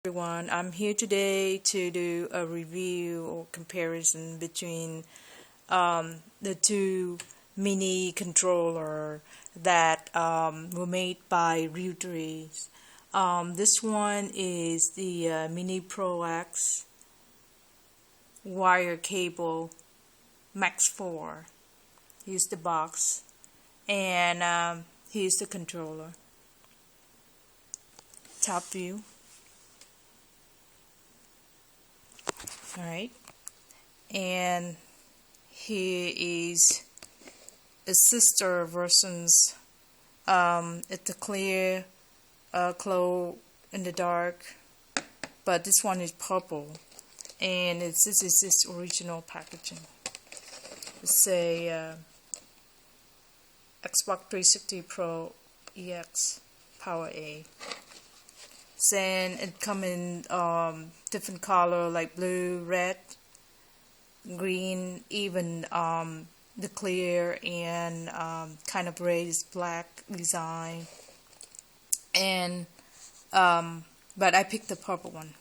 Everyone, I'm here today to do a review or comparison between the two mini controller that were made by RealTree. This one is the Mini Pro X wire cable Max 4. Here's the box, and here's the controller. Top view. Alright, and here is a sister versions. It's a clear, glow in the dark, but this one is purple, and this is its original packaging. It's a Xbox 360 Pro EX Power A. Then it come in different color like blue, red, green, even the clear and kind of raised black design. And but I picked the purple one.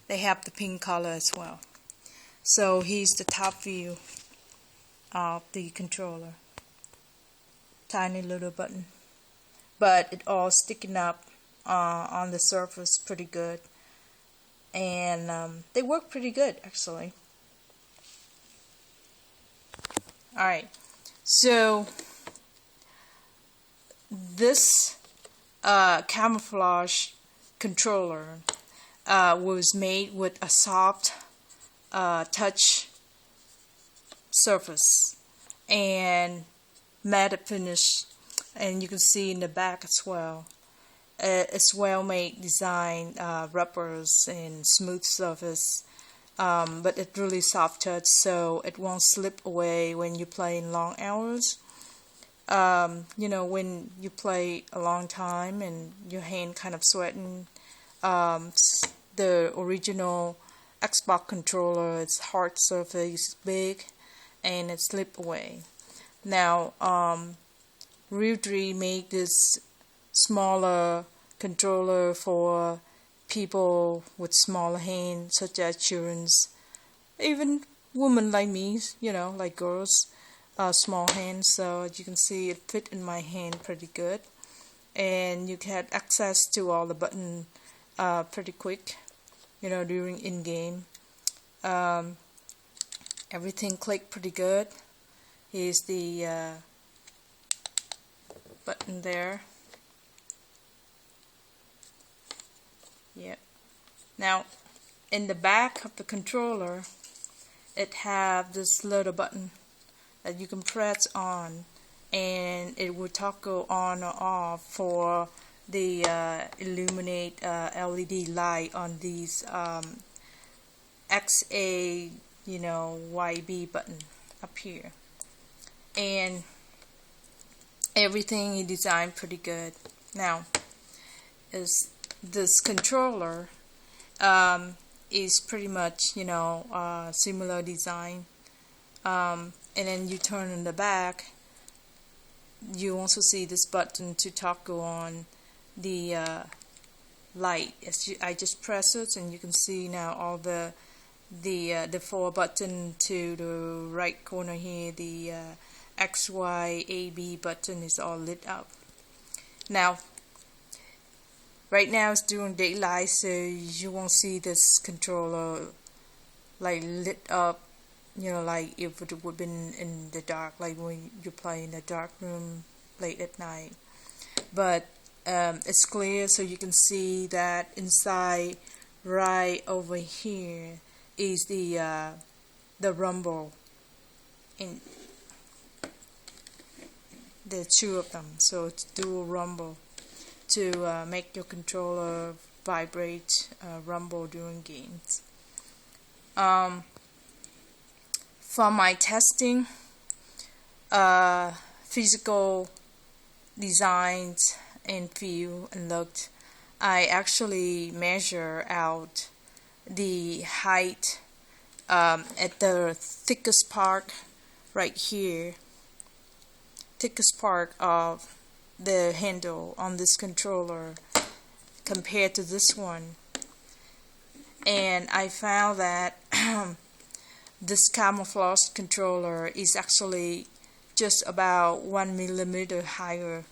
They have the pink color as well. So here's the top view of the controller. Tiny little button, but it all sticking up on the surface pretty good, and they work pretty good actually. Alright, so this camouflage controller was made with a soft touch surface and matte finish, and you can see in the back as well. It's well-made design, rubbers and smooth surface, but it's really soft touch, so it won't slip away when you play in long hours. You know, when you play a long time and your hand kind of sweating, the original Xbox controller, its hard surface, big, and it slip away. Now, RealTree made this smaller controller for people with smaller hands, such as children's, even women like me, you know, like girls, small hands. So as you can see, it fit in my hand pretty good, and you had access to all the button pretty quick, you know, during in-game. Everything clicked pretty good. Here's the button there. Yep. Now, in the back of the controller, it have this little button that you can press on, and it will toggle on or off for the illuminate LED light on these XA, you know, YB button up here, and everything is designed pretty good. Now, this controller is pretty much, you know, similar design, and then you turn in the back, you also see this button to toggle on the light. I just press it, and you can see now all the four button to the right corner here, the XY AB button is all lit up. Now, right now it's during daylight, so you won't see this controller like lit up, you know, like if it would have been in the dark, like when you play in a dark room late at night. But it's clear, so you can see that inside, right over here, is the rumble, in the two of them. So it's dual rumble to make your controller vibrate, rumble during games. For my testing, physical designs and feel and looked, I actually measure out the height at the thickest part right here, thickest part of the handle on this controller compared to this one, and I found that this camouflage controller is actually just about 1 millimeter higher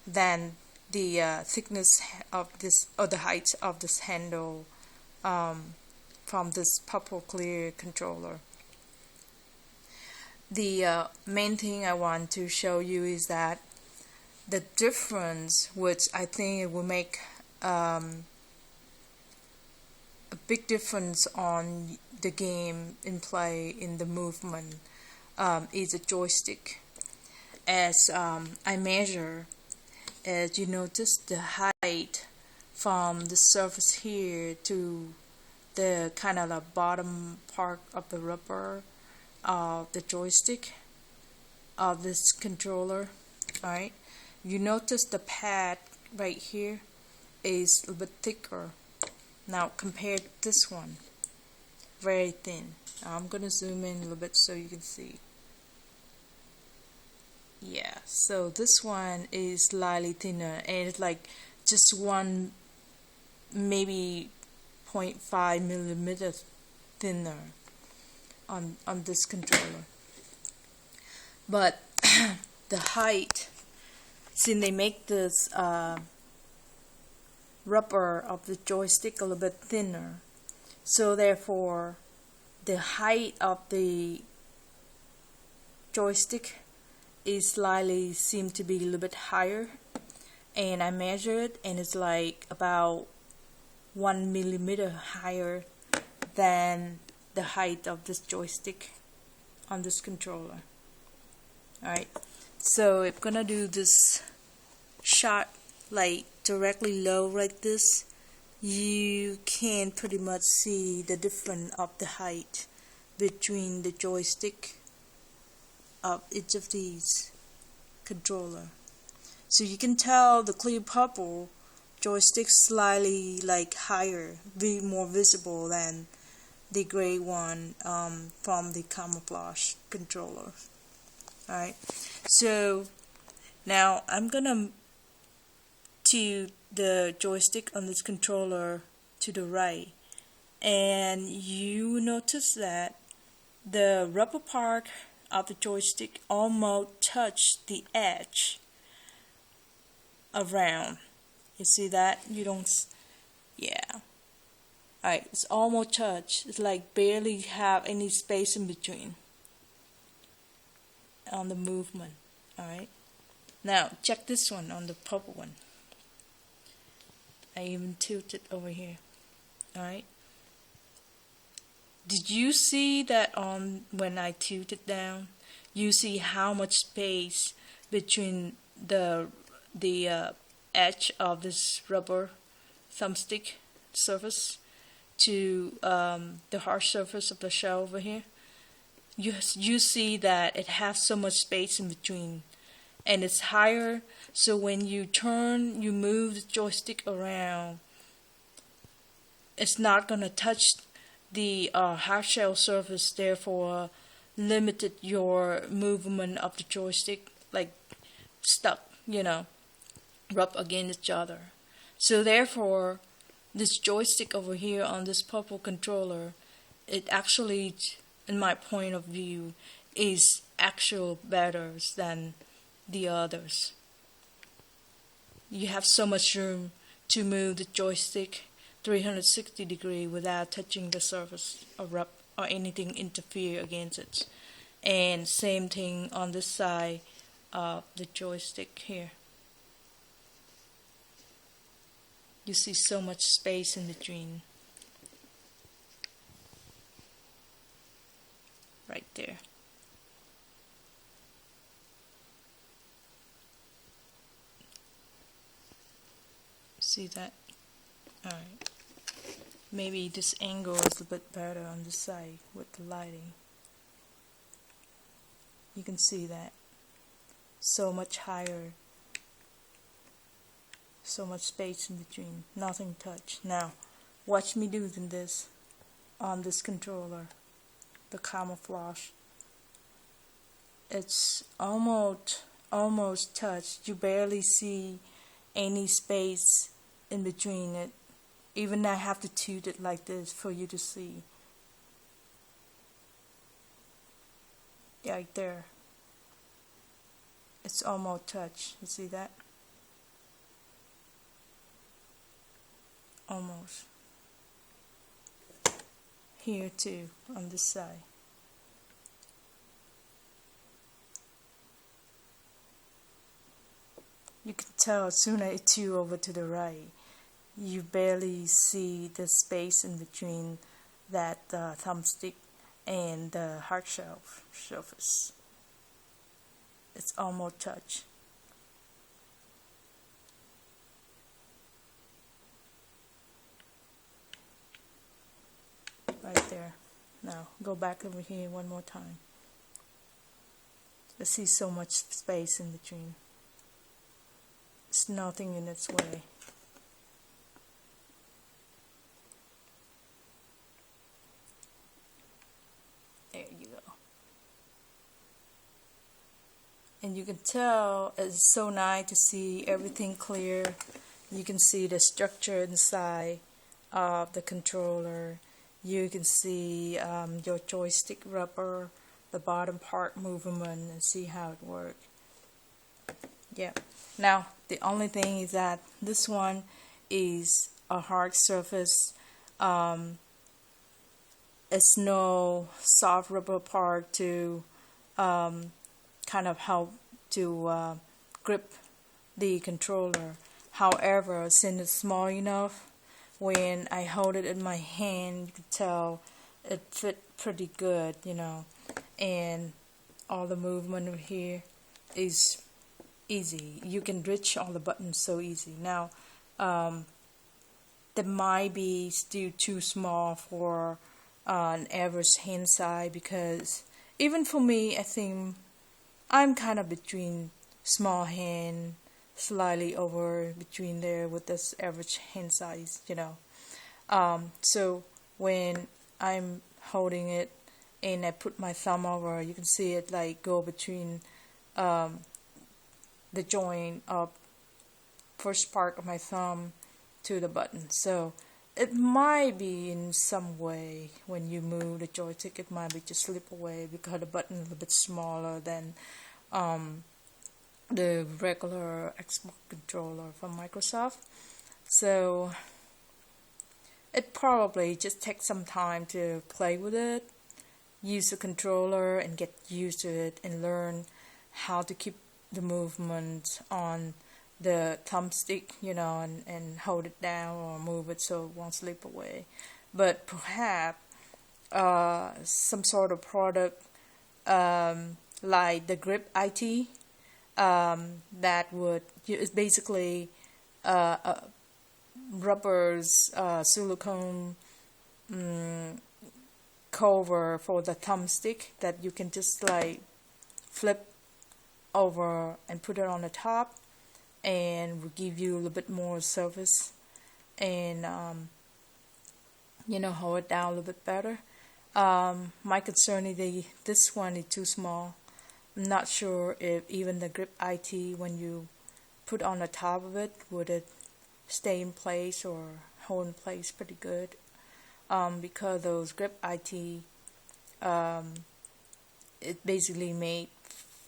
than the thickness of this, or the height of this handle, from this purple clear controller. The main thing I want to show you is that the difference, which I think it will make a big difference on the game in play, in the movement, is a joystick. As I measure, as you notice, the height from the surface here to the kind of the bottom part of the rubber of the joystick of this controller, right? You notice the pad right here is a little bit thicker. Now compare this one, very thin. Now I'm gonna zoom in a little bit so you can see. Yeah, so this one is slightly thinner, and it's like just one, maybe 0.5 millimeters thinner on this controller. But the height, since they make this rubber of the joystick a little bit thinner, so therefore the height of the joystick is slightly seem to be a little bit higher, and I measured, and it's like about 1 millimeter higher than the height of this joystick on this controller. Alright, so I'm gonna do this shot like directly low like this. You can pretty much see the difference of the height between the joystick of each of these controller. So you can tell the clear purple joystick slightly like higher, be more visible than the gray one from the camouflage controller. Alright, so now I'm gonna tilt the joystick on this controller to the right, and you notice that the rubber part of the joystick almost touched the edge around. You see that? You don't, yeah. Alright, it's almost touched. It's like barely have any space in between on the movement. Alright, now check this one on the purple one. I even tilted over here. Alright, did you see that on when I tilted down? You see how much space between the edge of this rubber thumbstick surface to the hard surface of the shell over here? You see that it has so much space in between, and it's higher, so when you turn, you move the joystick around, it's not going to touch the hard shell surface, therefore limited your movement of the joystick, like stuck, rub against each other. So therefore this joystick over here on this purple controller, it actually, in my point of view, is actually better than the others. You have so much room to move the joystick 360 degrees without touching the surface or rub or anything interfere against it. And same thing on this side of the joystick here. You see so much space in between. Right there. See that? Alright. Maybe this angle is a bit better on this side with the lighting. You can see that. So much higher. So much space in between. Nothing touched. Now, watch me do this on this controller. The camouflage. It's almost touched. You barely see any space in between it. Even I have to tilt it like this for you to see. Right there. It's almost touch. You see that? Almost. Here too, on this side. You can tell as soon as I tilt over to the right, you barely see the space in between that thumbstick and the hard surface. It's almost touch. Right there. Now go back over here one more time. I see so much space in between. It's nothing in its way. There you go. And you can tell it's so nice to see everything clear. You can see the structure inside of the controller. You can see your joystick rubber, the bottom part movement, and see how it works. Yeah. Now the only thing is that this one is a hard surface. It's no soft rubber part to kind of help to grip the controller. However, since it's small enough, when I hold it in my hand, you can tell it fit pretty good, you know, and all the movement over here is easy. You can reach all the buttons so easy. Now, they might be still too small for an average hand size, because even for me, I think I'm kind of between small hand, slightly over between there with this average hand size, you know. So when I'm holding it and I put my thumb over, you can see it like go between the joint of first part of my thumb to the button. So it might be in some way when you move the joystick, it might be just slip away because the button is a little bit smaller than the regular Xbox controller from Microsoft. So it probably just takes some time to play with it, use the controller and get used to it, and learn how to keep the movement on the thumbstick, you know, and hold it down or move it so it won't slip away. But perhaps some sort of product like the Grip IT that would, it's basically rubber's silicone cover for the thumbstick that you can just like flip over and put it on the top, and will give you a little bit more surface and you know, hold it down a little bit better. My concern is this one is too small. I'm not sure if even the Grip IT, when you put on the top of it, would it stay in place or hold in place pretty good, because those Grip IT it basically made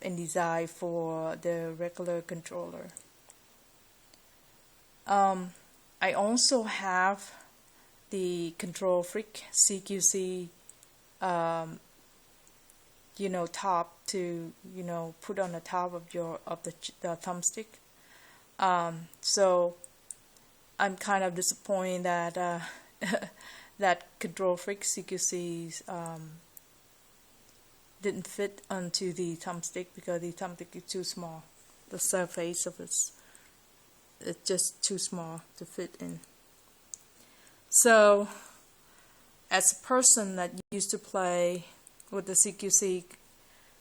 and designed for the regular controller. I also have the Control Freak CQC you know, top to, you know, put on the top of the thumbstick. So I'm kind of disappointed that that Control Freak CQCs didn't fit onto the thumbstick, because the thumbstick is too small. The surface of it's just too small to fit in. So as a person that used to play with the CQC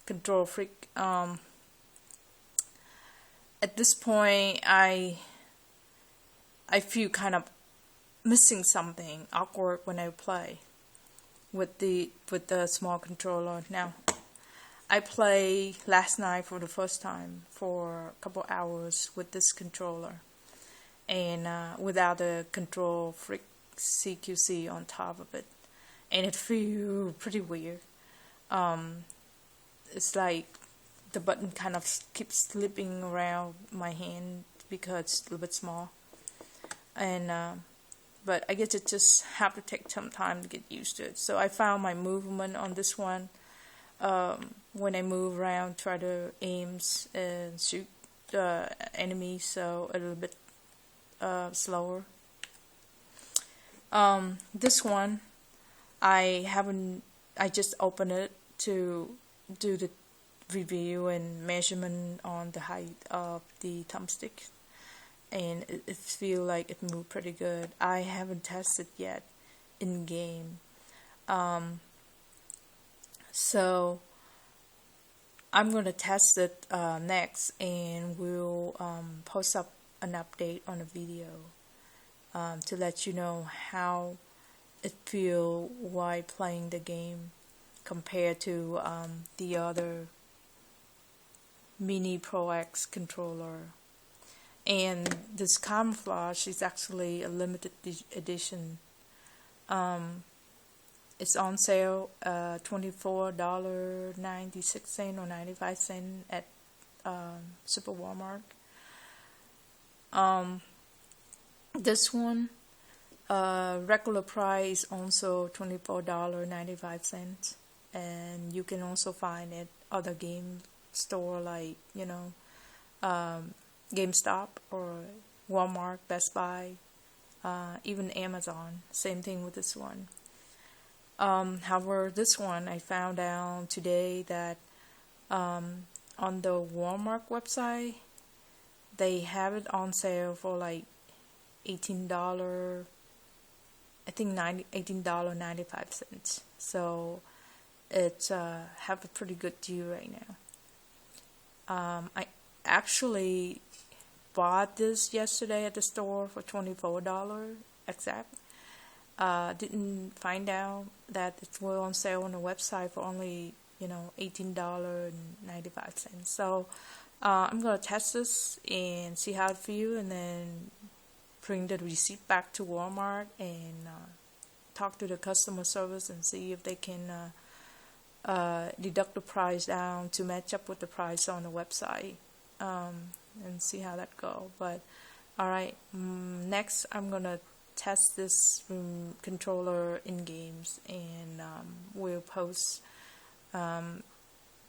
Control Freak, at this point I feel kind of missing something, awkward when I play with the small controller. Now I played last night for the first time for a couple hours with this controller, and without the Control Freak CQC on top of it, and it feels pretty weird. It's like the button kind of keeps slipping around my hand because it's a little bit small, and but I guess it just have to take some time to get used to it. So I found my movement on this one. When I move around, try to aim and shoot enemies, so a little bit slower. This one, I just opened it to do the review and measurement on the height of the thumbstick, and it feels like it moved pretty good. I haven't tested yet in game, so I'm gonna test it next, and we'll post up an update on a video to let you know how it feels while playing the game compared to the other Mini Pro X controller. And this camouflage is actually a limited edition. It's on sale, $24.96 or 95 cents at Super Walmart. This one, regular price also $24.95, and you can also find it other game store like GameStop or Walmart, Best Buy, even Amazon. Same thing with this one. However, this one I found out today that on the Walmart website they have it on sale for like $18. I think $18.95. So it's have a pretty good deal right now. I actually bought this yesterday at the store for $24 exact. Didn't find out that it was on sale on the website for only $18.95. So I'm gonna test this and see how it feels, and then bring the receipt back to Walmart and talk to the customer service and see if they can deduct the price down to match up with the price on the website, and see how that go. But alright, next I'm gonna test this controller in games, and we'll post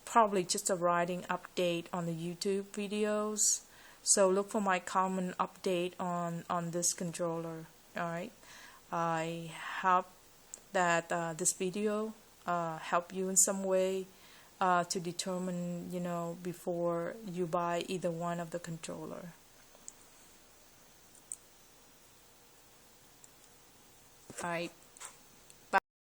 probably just a writing update on the YouTube videos. So look for my common update on this controller. Alright, I hope that this video help you in some way to determine, before you buy either one of the controller. Alright.